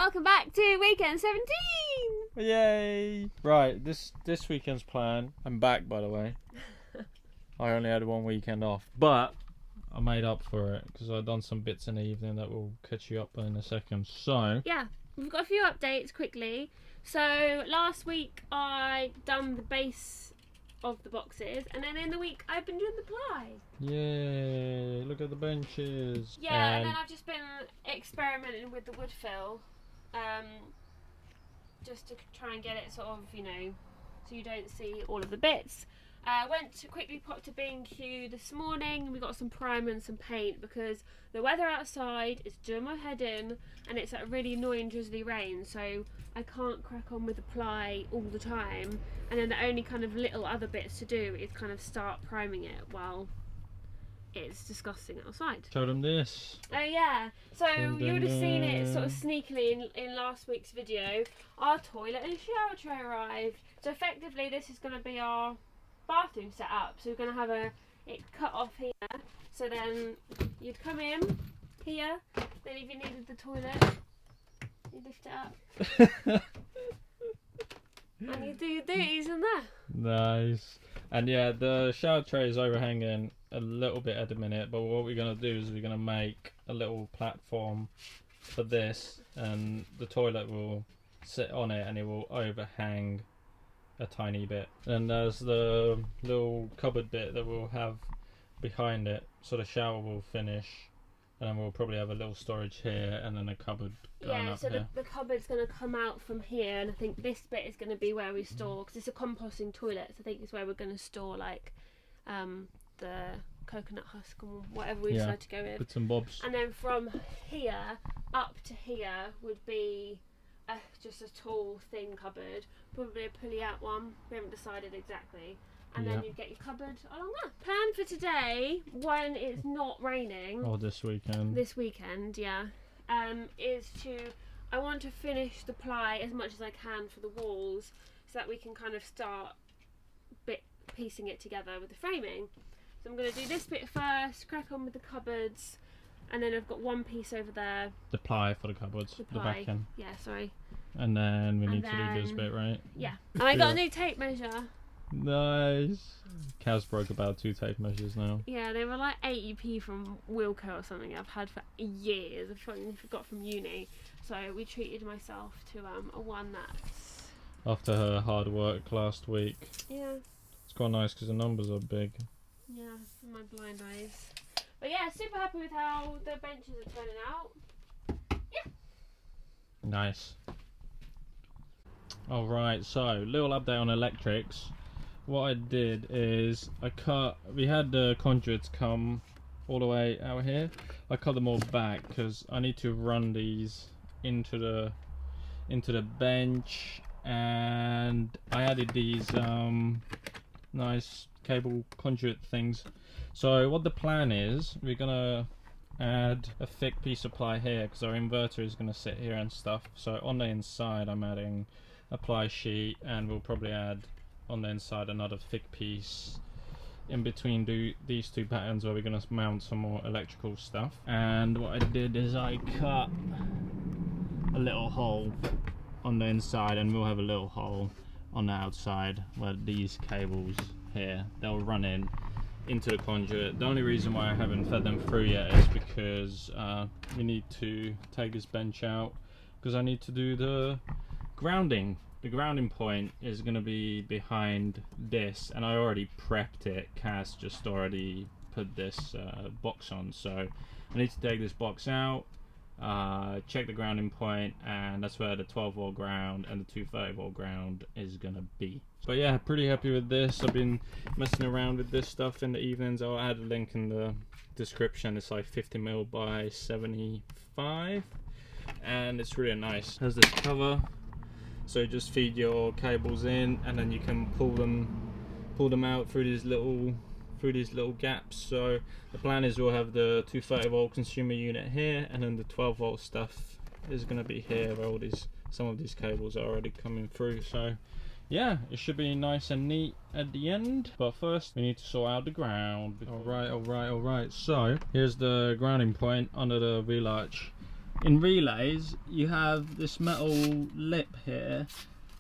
Welcome back to weekend 17! Yay! Right, this weekend's plan. I'm back, by the way. I only had one weekend off, but I made up for it because I've done some bits in the evening that we'll catch you up on in a second. So yeah, we've got a few updates quickly. So last week I done the base of the boxes, and then in the week I've been doing the ply. Yay! Look at the benches. Yeah, and then I've just been experimenting with the wood fill, just to try and get it sort of, you know, so you don't see all of the bits. Went to quickly pop to B&Q this morning. We got some primer and some paint because the weather outside is doing my head in, and it's a really annoying drizzly rain, so I can't crack on with the ply all the time. And then the only kind of little other bits to do is kind of start priming it while it's disgusting outside. Show them this. Oh yeah, so you would have seen it sort of sneakily in last week's video. Our toilet and shower tray arrived. So effectively this is going to be our bathroom set up. So we're going to have it cut off here. So then you'd come in here, then if you needed the toilet, you lift it up. And you do your duties in there. Nice. And yeah, the shower tray is overhanging a little bit at the minute, but what we're going to do is we're going to make a little platform for this, and the toilet will sit on it and it will overhang a tiny bit. And there's the little cupboard bit that we'll have behind it, so the shower will finish, and then we'll probably have a little storage here and then a cupboard going up here. The cupboard's going to come out from here, and I think this bit is going to be where we store, because it's a composting toilet, so I think it's where we're going to store like the coconut husk or whatever we decide to go with. Bits and bobs. And then from here up to here would be just a tall thin cupboard, probably a pulley out one, we haven't decided exactly. And then you get your cupboard along there. Plan for today, when it's not raining. Or this weekend. This weekend, yeah. Is I want to finish the ply as much as I can for the walls, so that we can kind of start piecing it together with the framing. So I'm going to do this bit first, crack on with the cupboards, and then I've got one piece over there. The ply for the cupboards, the back end. Yeah, sorry. And then we need to do this bit, right? Yeah. And I got a new tape measure. Nice. Kaz broke about 2 tape measures now. Yeah, they were like 80p from Wilco or something I've had for years. I forgot from uni. So we treated myself to a one that's... After her hard work last week. Yeah. It's quite nice because the numbers are big. Yeah, my blind eyes. But yeah, super happy with how the benches are turning out. Yeah. Nice. Alright, so little update on electrics. What I did is we had the conduits come all the way out here. I cut them all back because I need to run these into the bench, and I added these nice cable conduit things. So what the plan is, we're gonna add a thick piece of ply here because our inverter is gonna sit here and stuff. So on the inside I'm adding a ply sheet, and we'll probably add on the inside another thick piece in between these two patterns where we're going to mount some more electrical stuff. And what I did is I cut a little hole on the inside, and we'll have a little hole on the outside where these cables here, they'll run into the conduit. The only reason why I haven't fed them through yet is because we need to take this bench out because I need to do the grounding. The grounding point is going to be behind this, and I already prepped it. Cass just already put this box on, so I need to take this box out, check the grounding point, and that's where the 12 volt ground and the 230 volt ground is going to be. But yeah, pretty happy with this. I've been messing around with this stuff in the evenings. I'll add a link in the description. It's like 50mm by 75, and it's really nice. Has this cover, so you just feed your cables in, and then you can pull them out through these little gaps. So the plan is we'll have the 230 volt consumer unit here, and then the 12 volt stuff is going to be here where some of these cables are already coming through. So yeah, it should be nice and neat at the end, but first we need to sort out the ground. Alright, so here's the grounding point under the wheel arch. in relays you have this metal lip here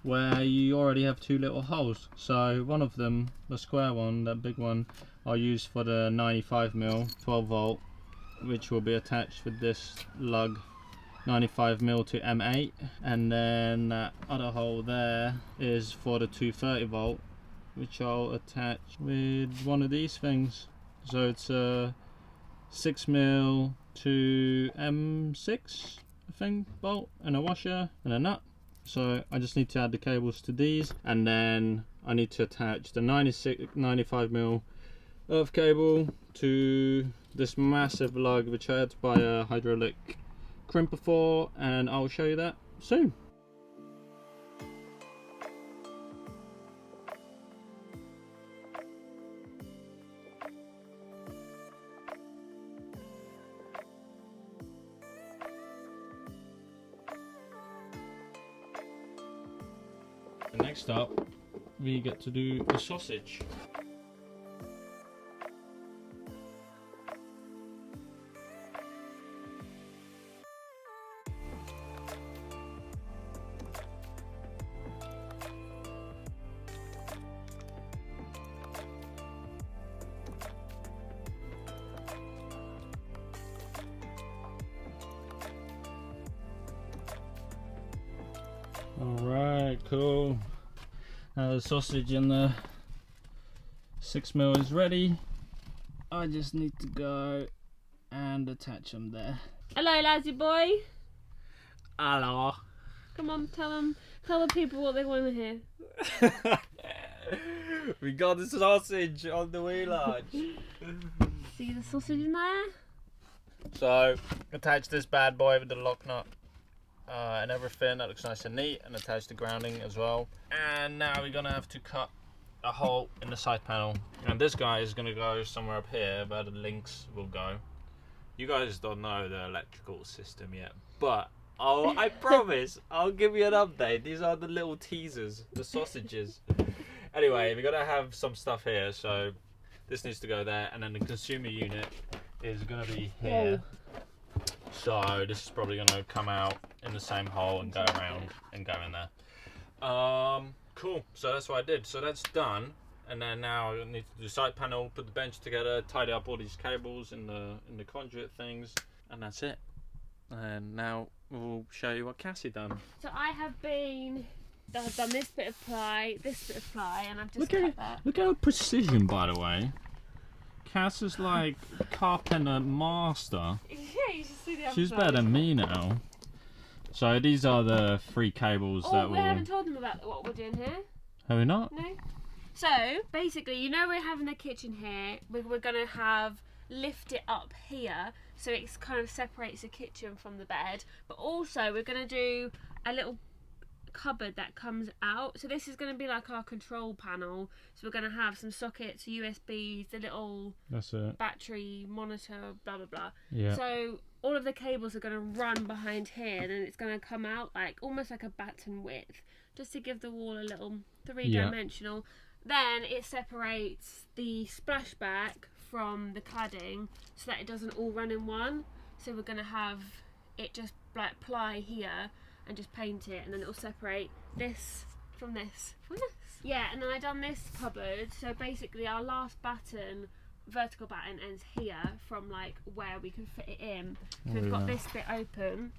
where you already have two little holes. So one of them, the square one, that big one, I'll use for the 95mm 12 volt, which will be attached with this lug 95mm to M8, and then that other hole there is for the 230 volt, which I'll attach with one of these things. So it's a 6mm to M6 I think bolt and a washer and a nut. So I just need to add the cables to these, and then I need to attach the 95mm earth cable to this massive lug, which I had to buy a hydraulic crimper for, and I'll show you that soon. Next up, we get to do the sausage. Alright, cool. Now the sausage in the 6mm is ready. I just need to go and attach them there. Hello, ladsy boy. Hello. Come on, tell the people what they want to hear. We got the sausage on the wheel arch. See the sausage in there? So, attach this bad boy with the lock nut and everything. That looks nice and neat, and attach the grounding as well. And now we're gonna have to cut a hole in the side panel, and this guy is gonna go somewhere up here where the links will go. You guys don't know the electrical system yet, but I promise I'll give you an update. These are the little teasers, the sausages. Anyway, we're gonna have some stuff here, so this needs to go there, and then the consumer unit is gonna be here. Whoa. So this is probably gonna come out in the same hole and go around and go in there. Cool. So that's what I did. So that's done, and then now I need to do side panel, put the bench together, tidy up all these cables in the conduit things, and that's it. And now we'll show you what Cassie done. So I've done this bit of ply, this bit of ply, and I've just cut that. Look at her precision, by the way. Cass is like carpenter master. Yeah, you should see the other She's side. better than me now. So these are the 3 cables that we will... haven't told them about what we're doing here. Have we not? No. So basically, you know, we're having the kitchen here. We're gonna lift it up here, so it kind of separates the kitchen from the bed. But also, we're gonna do a little cupboard that comes out. So this is going to be like our control panel. So we're going to have some sockets, USBs, the little That's it. battery monitor, blah blah blah. Yeah. So all of the cables are going to run behind here, and then it's going to come out like almost like a batten width, just to give the wall a little three-dimensional. Then it separates the splashback from the cladding so that it doesn't all run in one. So we're going to have it just like ply here and just paint it, and then it'll separate this from this. Yeah, and then I done this cupboard, so basically our last vertical batten ends here from like where we can fit it in. So we've got this bit open,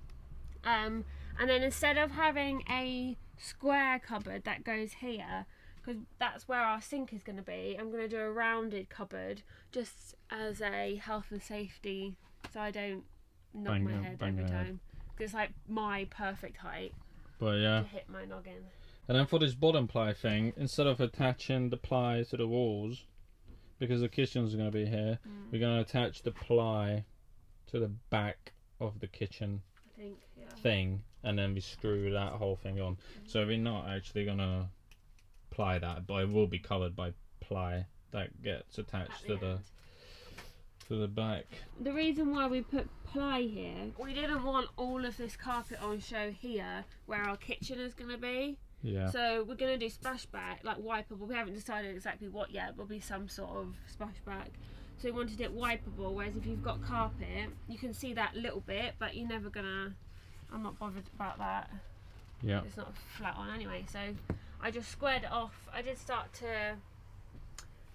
and then instead of having a square cupboard that goes here, because that's where our sink is going to be, I'm going to do a rounded cupboard just as a health and safety, so I don't knock my head every time. Because it's like my perfect height to hit my noggin. And then for this bottom ply thing, instead of attaching the ply to the walls, because the kitchen's going to be here, we're going to attach the ply to the back of the kitchen thing, and then we screw that whole thing on. So we're not actually going to ply that, but it will be covered by ply that gets attached to the back. The reason why we put ply here, we didn't want all of this carpet on show here where our kitchen is going to be. Yeah. So we're going to do splashback, like wiper, but we haven't decided exactly what yet. There'll be some sort of splashback. So we wanted it wipeable, whereas if you've got carpet, you can see that little bit, but you're never gonna, I'm not bothered about that. Yeah. It's not flat on anyway, so I just squared it off. I did start to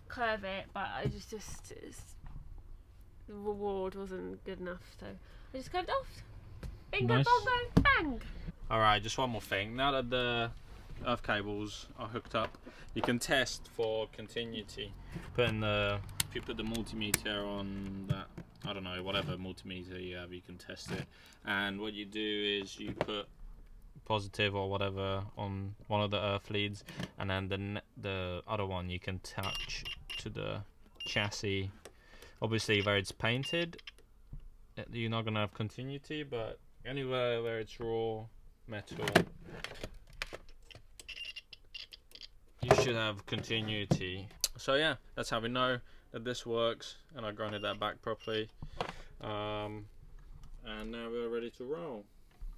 curve it, but I just the reward wasn't good enough, so I just curved it off. Bingo, Nice. bongo, bang! Alright, just one more thing. Now that the earth cables are hooked up, you can test for continuity. If you put the multimeter on that, I don't know, whatever multimeter you have, you can test it. And what you do is you put positive or whatever on one of the earth leads, and then the other one you can touch to the chassis. Obviously where it's painted, you're not gonna have continuity, but anywhere where it's raw metal, you should have continuity. So yeah, that's how we know that this works, and I grinded that back properly, and now we're ready to roll.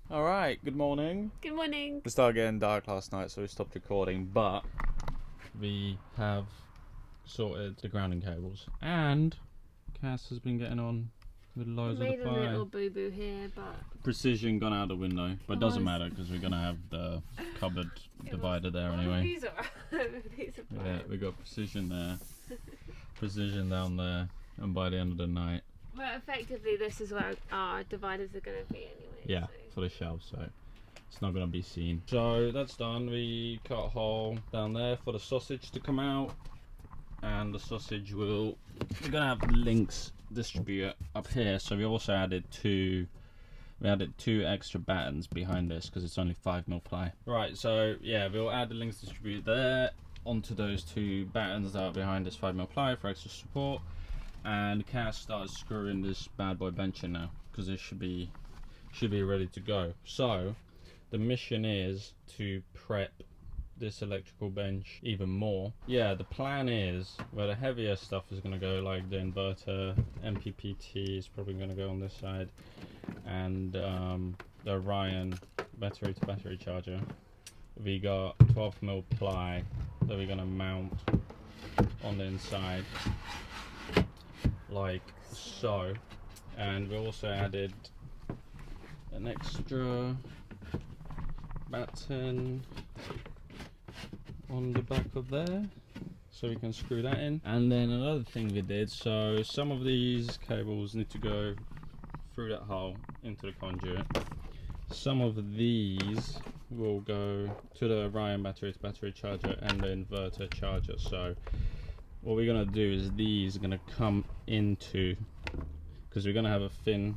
Alright, good morning. Good morning. It started getting dark last night, so we stopped recording, but we have sorted the grounding cables, and Cass has been getting on with loads of the Made a ply. little boo-boo here, but Precision gone out the window, but it doesn't matter because we're gonna have the cupboard divider there anyway. These are these are Yeah, we got precision there, precision down there, and by the end of the night, well, effectively this is where our dividers are going to be anyway. yeah, So. for the shelves, so it's not gonna be seen. So that's done. We cut a hole down there for the sausage to come out, and the sausage we're gonna have the links distributor up here. So we also added two extra battens behind this because it's only 5mm ply. Right, so yeah, we'll add the links distributor there onto those two battens that are behind this 5mm ply for extra support. And Cass started screwing this bad boy bench in now because it should be ready to go. So the mission is to prep this electrical bench even more. Yeah, the plan is where the heavier stuff is going to go, like the inverter, MPPT is probably going to go on this side, and the Orion battery to battery charger. We got 12mm ply that we're going to mount on the inside like so, and we also added an extra batten on the back of there so we can screw that in. And then another thing we did, so some of these cables need to go through that hole into the conduit. Some of these will go to the Orion battery to battery charger and the inverter charger. So what we're gonna do is these are gonna come into, because we're gonna have a thin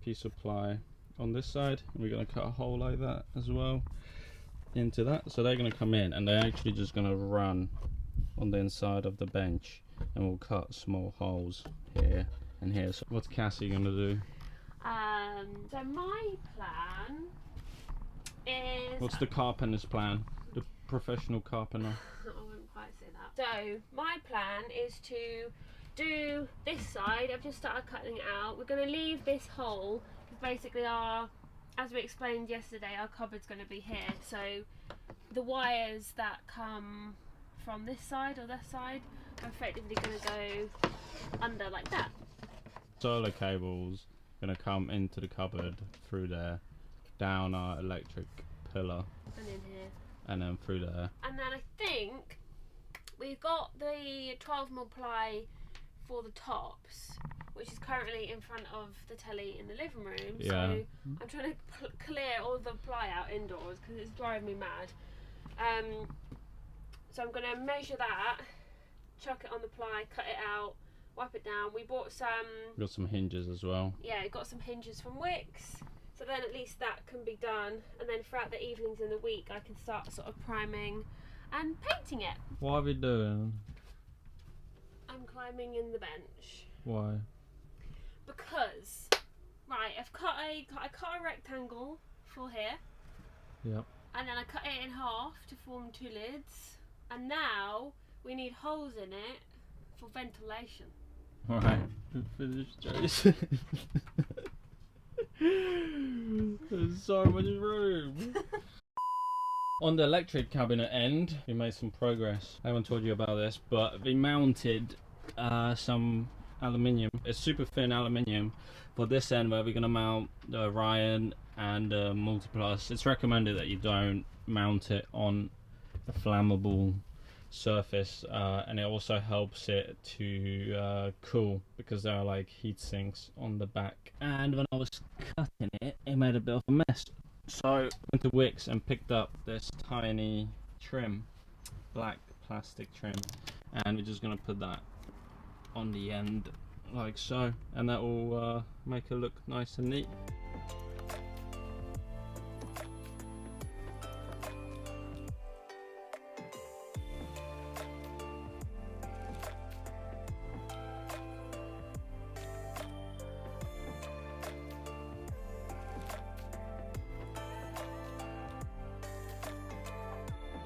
piece of ply on this side, and we're gonna cut a hole like that as well into that, so they're going to come in and they're actually just going to run on the inside of the bench, and we'll cut small holes here and here. So what's Cassie going to do? So my plan is... What's the carpenter's plan? The professional carpenter. I wouldn't quite say that. So my plan is to do this side. I've just started cutting it out. We're going to leave this hole because basically as we explained yesterday, our cupboard's going to be here, so the wires that come from this side or that side are effectively going to go under like that. Solar cables going to come into the cupboard through there, down our electric pillar, And in here. and then through there. And then I think we've got the 12mm ply for the tops, which is currently in front of the telly in the living room. Yeah. So I'm trying to clear all the ply out indoors because it's driving me mad. So I'm going to measure that, chuck it on the ply, cut it out, wipe it down. We bought some... Got some hinges as well. Yeah, got some hinges from Wicks. So then at least that can be done. And then throughout the evenings in the week, I can start sort of priming and painting it. What are we doing? I'm climbing in the bench. Why? Because, right, I cut a rectangle for here, Yep. and then I cut it in half to form two lids, and now we need holes in it for ventilation. Alright, finish, Jason. There's so much room. On the electric cabinet end, we made some progress. I haven't told you about this, but we mounted some aluminium. It's super thin aluminium. For this end where we're gonna mount the Orion and Multiplus, it's recommended that you don't mount it on a flammable surface, and it also helps it to cool, because there are like heat sinks on the back. And when I was cutting it, it made a bit of a mess. So I went to Wicks and picked up this tiny trim, black plastic trim, and we're just gonna put that on the end like so, and that will make it look nice and neat.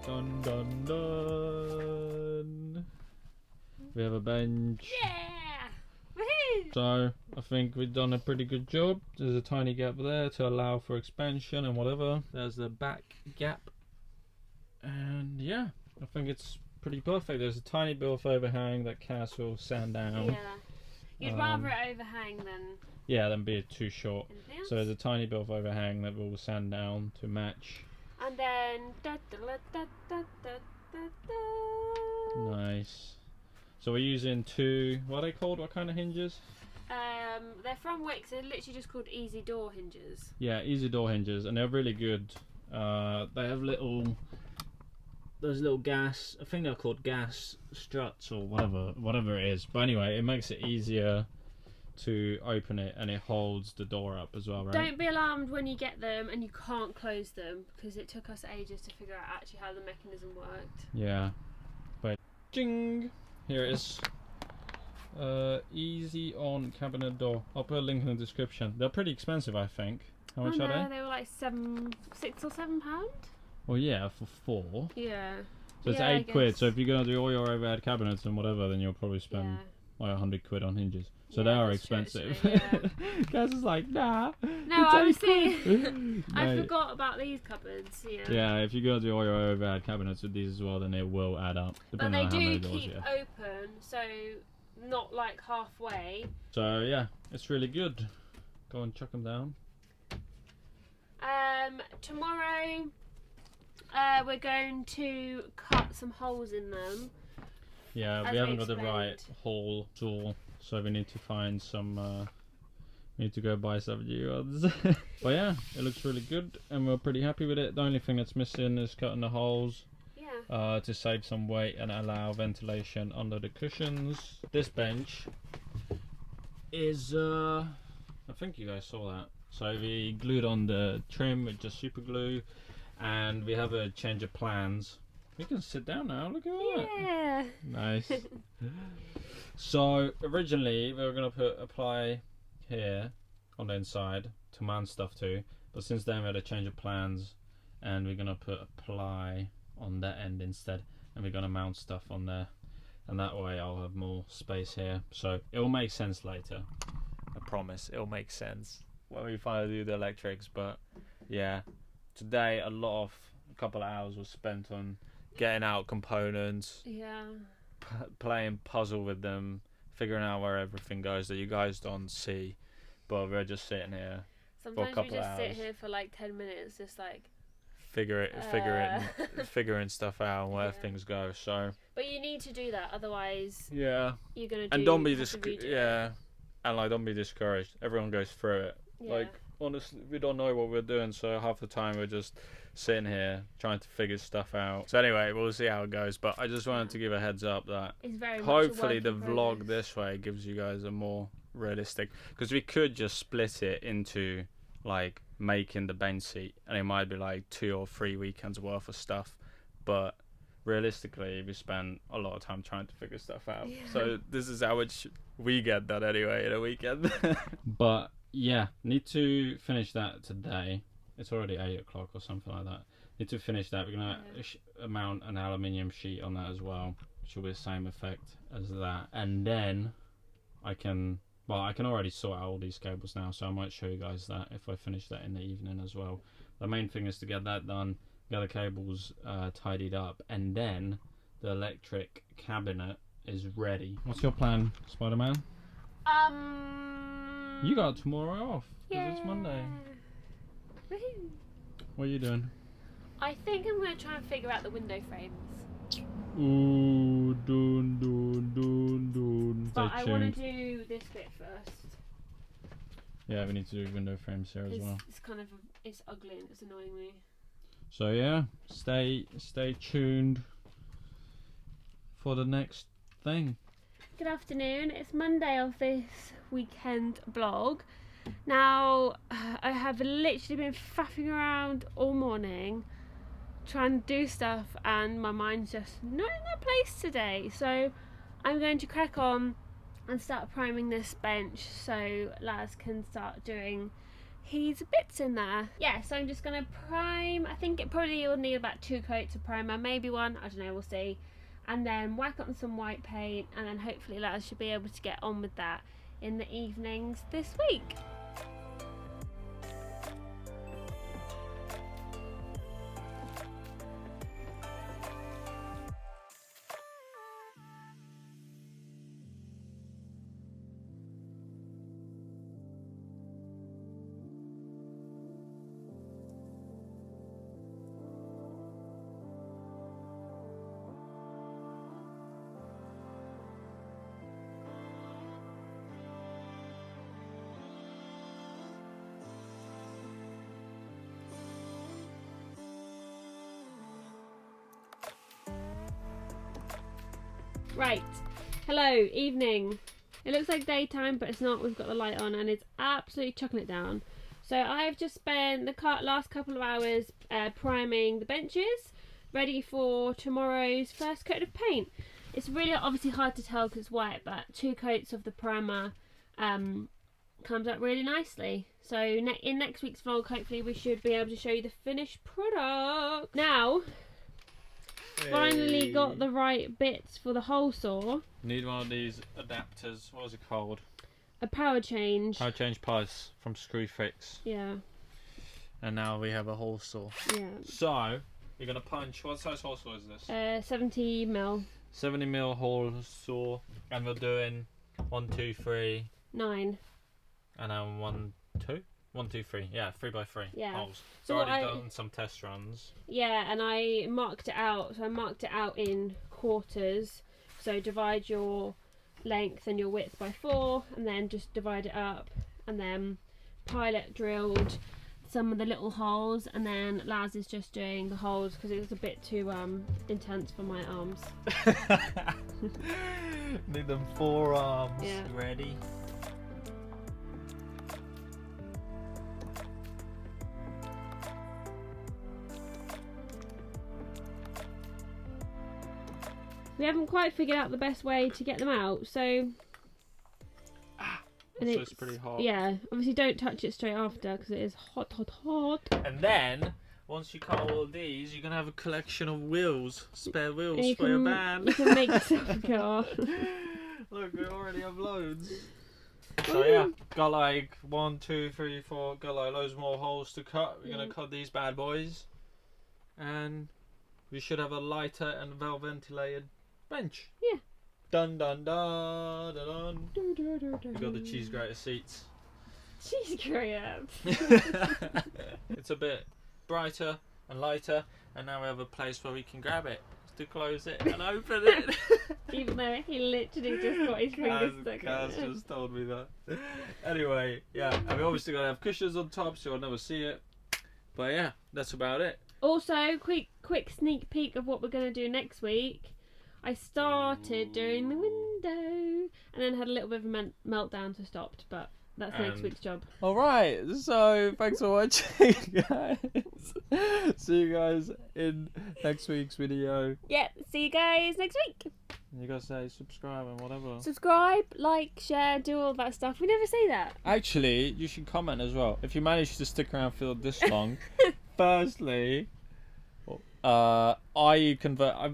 Dun dun dun. We have a bench. Yeah! Woohoo! So I think we've done a pretty good job. There's a tiny gap there to allow for expansion and whatever. There's the back gap. And yeah, I think it's pretty perfect. There's a tiny bit of overhang that Cass will sand down. Yeah. You'd rather it overhang than be too short. anything else? So there's a tiny bit of overhang that we'll sand down to match. And then da, da, da, da, da, da, da. Nice. So we're using two, what are they called? What kind of hinges? They're from Wicks. They're literally just called easy door hinges. Yeah, easy door hinges, and they're really good. They have those little gas, I think they're called gas struts or whatever it is. But anyway, it makes it easier to open it, and it holds the door up as well, right? Don't be alarmed when you get them and you can't close them, because it took us ages to figure out actually how the mechanism worked. Yeah. But jing! Here it is. Easy on cabinet door. I'll put a link in the description. They're pretty expensive, I think. How much are they? They were like £6 or £7. Well, yeah, for 4. Yeah. So it's Yeah, I £8. guess. So if you're gonna do all your overhead cabinets and whatever, then you'll probably spend like £100 on hinges. So Yeah, they are that's true, expensive. actually, Guys is like, nah. No, it's I was £8. saying, I Mate. forgot about these cupboards. Yeah. Yeah, if you're gonna do all your overhead cabinets with these as well, then it will add up. But Depending they on how many do doors keep you have. open, so not like halfway. So yeah, it's really good. Go and chuck them down. Tomorrow, we're going to cut some holes in them. Yeah, As we haven't got the explained. right hole tool, so we need to find some. We need to go buy some new ones. But yeah, it looks really good, and we're pretty happy with it. The only thing that's missing is cutting the holes. Yeah. To save some weight and allow ventilation under the cushions. This bench is, I think you guys saw that. So we glued on the trim with just super glue, and we have a change of plans. We can sit down now, look at that. Yeah. Nice. So originally we were going to put a ply here on the inside to mount stuff to, but since then we had a change of plans, and we're going to put a ply on that end instead, and we're going to mount stuff on there, and that way I'll have more space here, so it will make sense later. I promise it'll make sense when we finally do the electrics. But yeah, today a couple of hours was spent on getting out components, Yeah. playing puzzle with them, figuring out where everything goes that you guys don't see, but we're just sitting here Sometimes we couple just sit hours. here for like 10 minutes, just like. figuring stuff out and where Yeah. things go. So But you need to do that, otherwise yeah, you're gonna. and don't be have to redo it. yeah, and like don't be discouraged. Everyone goes through it. Yeah. Like honestly, we don't know what we're doing, so half the time we're just sitting here trying to figure stuff out. So anyway, we'll see how it goes. But I just wanted to give a heads up that It's very much a hopefully work the in vlog progress. this way gives you guys a more realistic, because we could just split it into like making the bench seat, and it might be like 2 or 3 weekends worth of stuff, but realistically we spend a lot of time trying to figure stuff out. Yeah. So this is how we get that anyway in a weekend. But yeah, need to finish that today. It's already 8 o'clock or something like that. Need to finish that. We're gonna mount an aluminium sheet on that as well, which will be the same effect as that, and then I can already sort out all these cables now, so I might show you guys that if I finish that in the evening as well. The main thing is to get that done, get the cables tidied up, and then the electric cabinet is ready. What's your plan, Spider-Man? You got tomorrow off because it's Monday. Woohoo. What are you doing? I think I'm going to try and figure out the window frames. Ooh, dun. But Stay I want tuned. to do this bit first. Yeah, we need to do window frames here as well. It's kind of it's ugly and it's annoying me. So yeah, stay tuned for the next thing. Good afternoon. It's Monday of this weekend vlog. Now I have literally been faffing around all morning trying to do stuff, and my mind's just not in that place today. So I'm going to crack on and start priming this bench so Laz can start doing his bits in there. Yeah, so I'm just going to prime. I think it probably will need about 2 coats of primer, maybe 1, I don't know, we'll see. And then whack on some white paint, and then hopefully Laz should be able to get on with that in the evenings this week. Right, hello, evening. It looks like daytime, but it's not. We've got the light on and it's absolutely chucking it down. So I've just spent the last couple of hours priming the benches, ready for tomorrow's first coat of paint. It's really obviously hard to tell because it's white, but 2 coats of the primer comes out really nicely. So in next week's vlog, hopefully we should be able to show you the finished product. Now, finally got the right bits for the hole saw. Need one of these adapters. What was it called? A power change. Power change piece from Screwfix. Yeah. And now we have a hole saw. Yeah. So you're gonna punch. What size hole saw is this? 70 mil. 70 mil hole saw, and we're doing 1, 2, 3, 9. and then 1, 2. 1, 2, 3. Yeah, 3 by 3 Yeah. holes. So So already done some test runs. Yeah, and I marked it out. So I marked it out in quarters. So divide your length and your width by 4, and then just divide it up, and then pilot drilled some of the little holes, and then Laz is just doing the holes because it was a bit too intense for my arms. Need them 4 arms Yeah. ready. We haven't quite figured out the best way to get them out, so... And So it's pretty hot. Yeah, obviously don't touch it straight after because it is hot. And then, once you cut all of these, you're going to have a collection of wheels, spare And wheels you for your can, van. you can make yourself a car. Look, we already have loads. So yeah, got like 1, 2, 3, 4, got like loads more holes to cut. We're going to cut these bad boys. And we should have a lighter and well ventilated bench. Yeah. Dun dun dun dun dun. We got the cheese grater seats. Cheese grater. It's a bit brighter and lighter, and now we have a place where we can grab it to close it and open it. Even though he literally just got his fingers stuck in Kaz it. just told me that. Anyway, yeah, and we obviously gotta have cushions on top, so I'll never see it. But yeah, that's about it. Also, quick sneak peek of what we're going to do next week. I started doing the window and then had a little bit of a meltdown, so stopped, but that's next week's job. Alright, so thanks for watching, guys. See you guys in next week's video. Yeah, see you guys next week. You gotta say subscribe and whatever. Subscribe, like, share, do all that stuff. We never say that. Actually, you should comment as well. If you manage to stick around for this long, firstly, are you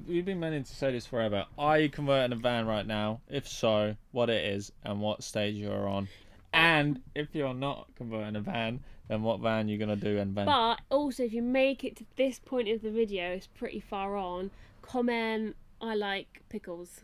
we've been meaning to say this forever. Are you converting a van right now? If so, what it is and what stage you're on. And if you're not converting a van, then what van you're going to do and when. But also, if you make it to this point of the video, it's pretty far on, comment, I like pickles.